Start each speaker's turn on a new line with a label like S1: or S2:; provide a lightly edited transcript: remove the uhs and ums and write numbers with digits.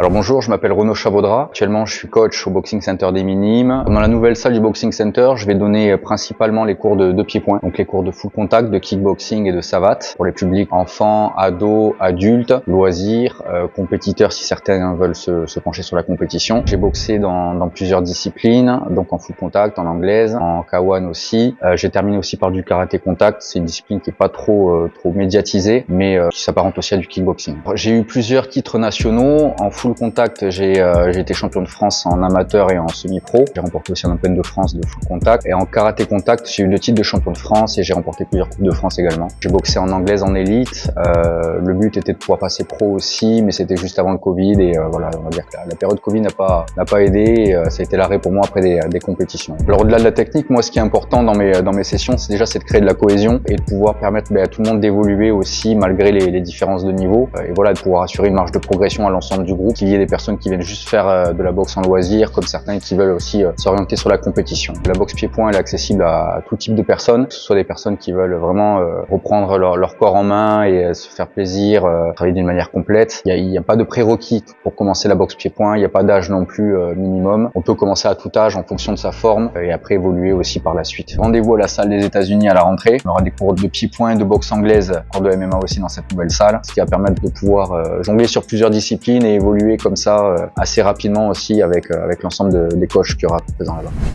S1: Alors bonjour, je m'appelle Renaud Chavaudra. Actuellement, je suis coach au Boxing Center des Minimes. Dans la nouvelle salle du Boxing Center, je vais donner principalement les cours de pied-point, donc les cours de full contact, de kickboxing et de savate pour les publics enfants, ados, adultes, loisirs, compétiteurs si certains veulent se pencher sur la compétition. J'ai boxé dans plusieurs disciplines, donc en full contact, en anglaise, en K1 aussi. J'ai terminé aussi par du karaté contact. C'est une discipline qui est pas trop médiatisée, mais qui s'apparente aussi à du kickboxing. J'ai eu plusieurs titres nationaux en full contact. J'ai été champion de France en amateur et en semi-pro. J'ai remporté aussi un Open de France de full contact. Et en karaté contact, j'ai eu le titre de champion de France et j'ai remporté plusieurs coupes de France également. J'ai boxé en anglaise en élite. Le but était de pouvoir passer pro aussi, mais c'était juste avant le Covid et voilà, on va dire que la période Covid n'a pas aidé. Et, ça a été l'arrêt pour moi après des compétitions. Alors au-delà de la technique, moi ce qui est important dans mes sessions, c'est de créer de la cohésion et de pouvoir permettre à tout le monde d'évoluer aussi malgré les différences de niveau. Et voilà, de pouvoir assurer une marge de progression à l'ensemble du groupe. Qu'il y ait des personnes qui viennent juste faire de la boxe en loisir, comme certains qui veulent aussi s'orienter sur la compétition. La boxe pied-point elle est accessible à tout type de personnes, que ce soit des personnes qui veulent vraiment reprendre leur corps en main et se faire plaisir, travailler d'une manière complète. Il y a pas de prérequis pour commencer la boxe pied-point, il n'y a pas d'âge non plus minimum. On peut commencer à tout âge en fonction de sa forme et après évoluer aussi par la suite. Rendez-vous à la salle des États-Unis à la rentrée. On aura des cours de pied-point, de boxe anglaise, cours de MMA aussi dans cette nouvelle salle, ce qui va permettre de pouvoir jongler sur plusieurs disciplines et évoluer comme ça assez rapidement aussi avec l'ensemble des coachs qu'il y aura présents là-bas.